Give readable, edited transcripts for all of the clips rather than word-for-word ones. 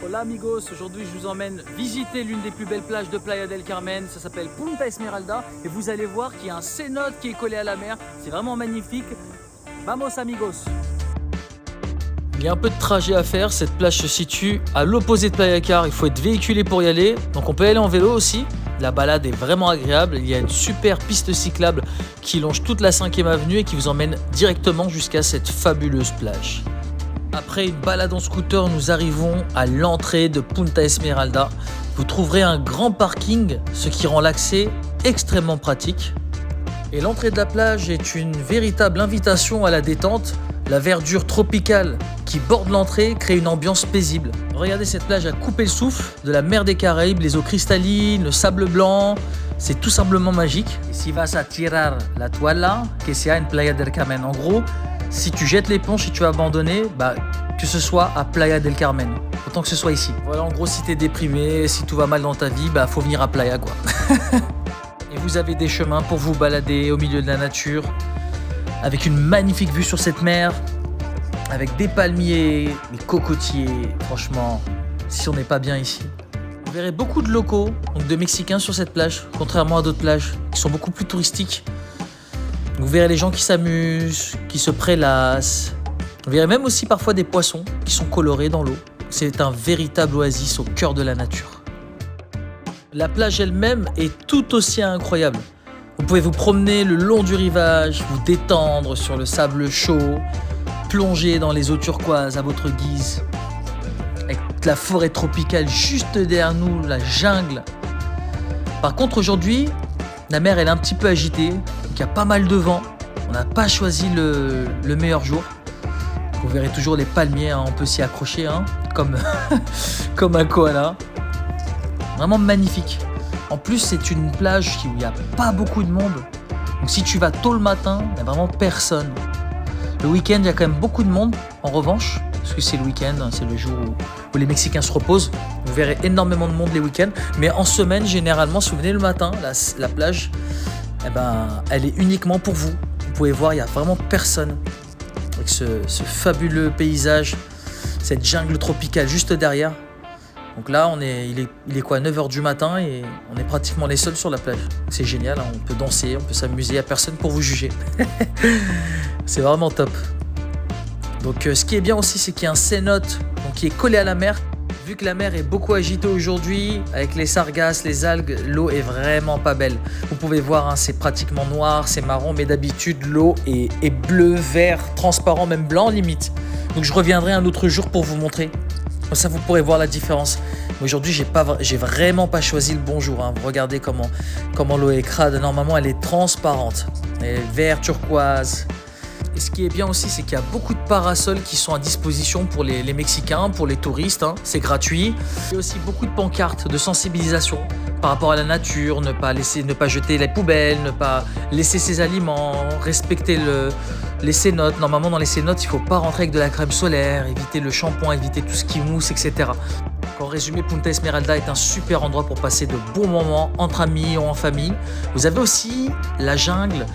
Hola amigos, aujourd'hui je vous emmène visiter l'une des plus belles plages de Playa del Carmen. Ça s'appelle Punta Esmeralda et vous allez voir qu'il y a un cénote qui est collé à la mer. C'est vraiment magnifique. Vamos amigos. Il y a un peu de trajet à faire. Cette plage se situe à l'opposé de Playa Car. Il faut être véhiculé pour y aller. Donc on peut aller en vélo aussi. La balade est vraiment agréable. Il y a une super piste cyclable qui longe toute la 5e avenue et qui vous emmène directement jusqu'à cette fabuleuse plage. Après une balade en scooter, nous arrivons à l'entrée de Punta Esmeralda. Vous trouverez un grand parking, ce qui rend l'accès extrêmement pratique. Et l'entrée de la plage est une véritable invitation à la détente. La verdure tropicale qui borde l'entrée crée une ambiance paisible. Regardez cette plage à couper le souffle, de la mer des Caraïbes, les eaux cristallines, le sable blanc. C'est tout simplement magique. Et si vas a tirar la toalla, que sea en Playa del Carmen. En gros, si tu jettes l'éponge, si tu as abandonné, que ce soit à Playa del Carmen, autant que ce soit ici. Voilà, en gros, si t'es déprimé, si tout va mal dans ta vie, faut venir à Playa, quoi. Et vous avez des chemins pour vous balader au milieu de la nature, avec une magnifique vue sur cette mer, avec des palmiers, des cocotiers. Franchement, si on n'est pas bien ici. Vous verrez beaucoup de locaux, donc de Mexicains sur cette plage, contrairement à d'autres plages qui sont beaucoup plus touristiques. Vous verrez les gens qui s'amusent, qui se prélassent. Vous verrez même aussi parfois des poissons qui sont colorés dans l'eau. C'est un véritable oasis au cœur de la nature. La plage elle-même est tout aussi incroyable. Vous pouvez vous promener le long du rivage, vous détendre sur le sable chaud, plonger dans les eaux turquoises à votre guise, avec la forêt tropicale juste derrière nous, la jungle. Par contre aujourd'hui, la mer elle est un petit peu agitée, donc il y a pas mal de vent. On n'a pas choisi le meilleur jour. Vous verrez toujours les palmiers, on peut s'y accrocher, comme un koala. Vraiment magnifique. En plus, c'est une plage où il n'y a pas beaucoup de monde. Donc si tu vas tôt le matin, il n'y a vraiment personne. Le week-end, il y a quand même beaucoup de monde, en revanche, parce que c'est le week-end, c'est le jour où les Mexicains se reposent. Vous verrez énormément de monde les week-ends. Mais en semaine, généralement, si vous venez le matin, la plage, elle est uniquement pour vous. Vous pouvez voir, il n'y a vraiment personne. Avec ce fabuleux paysage, cette jungle tropicale juste derrière. Donc là, il est quoi, 9h du matin et on est pratiquement les seuls sur la plage. C'est génial, on peut danser, on peut s'amuser, il n'y a personne pour vous juger. C'est vraiment top. Donc ce qui est bien aussi, c'est qu'il y a un cénote qui est collé à la mer. Vu que la mer est beaucoup agitée aujourd'hui, avec les sargasses, les algues, l'eau est vraiment pas belle. Vous pouvez voir, c'est pratiquement noir, c'est marron, mais d'habitude, l'eau est bleu, vert, transparent, même blanc limite. Donc je reviendrai un autre jour pour vous montrer. Comme ça, vous pourrez voir la différence. Aujourd'hui, j'ai vraiment pas choisi le bon jour. Vous regardez comment l'eau est crade. Normalement, elle est transparente. Elle est vert turquoise. Et ce qui est bien aussi, c'est qu'il y a beaucoup de parasols qui sont à disposition pour les Mexicains, pour les touristes. C'est gratuit. Il y a aussi beaucoup de pancartes de sensibilisation par rapport à la nature, ne pas jeter les poubelles, ne pas laisser ses aliments, respecter les cénotes. Normalement, dans les cénotes, il ne faut pas rentrer avec de la crème solaire, éviter le shampoing, éviter tout ce qui mousse, etc. En résumé, Punta Esmeralda est un super endroit pour passer de bons moments entre amis ou en famille. Vous avez aussi la jungle.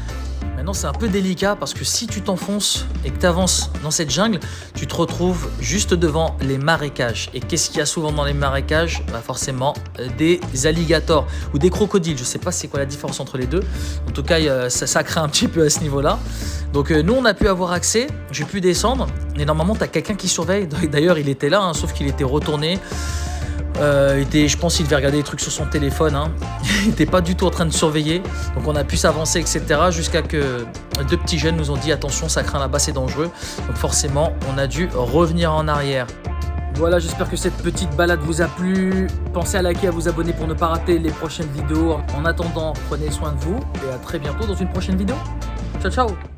Maintenant, c'est un peu délicat parce que si tu t'enfonces et que tu avances dans cette jungle, tu te retrouves juste devant les marécages. Et qu'est-ce qu'il y a souvent dans les marécages ? Forcément, des alligators ou des crocodiles. Je ne sais pas c'est quoi la différence entre les deux. En tout cas, ça craint un petit peu à ce niveau-là. Donc nous, on a pu avoir accès. J'ai pu descendre. Et normalement, tu as quelqu'un qui surveille. D'ailleurs, il était là, sauf qu'il était retourné. Je pense qu'il devait regarder des trucs sur son téléphone. Il n'était pas du tout en train de surveiller. Donc on a pu s'avancer, etc. Jusqu'à que deux petits jeunes nous ont dit attention, ça craint là-bas, c'est dangereux. Donc forcément, on a dû revenir en arrière. Voilà, j'espère que cette petite balade vous a plu. Pensez à liker, à vous abonner pour ne pas rater les prochaines vidéos. En attendant, prenez soin de vous et à très bientôt dans une prochaine vidéo. Ciao, ciao!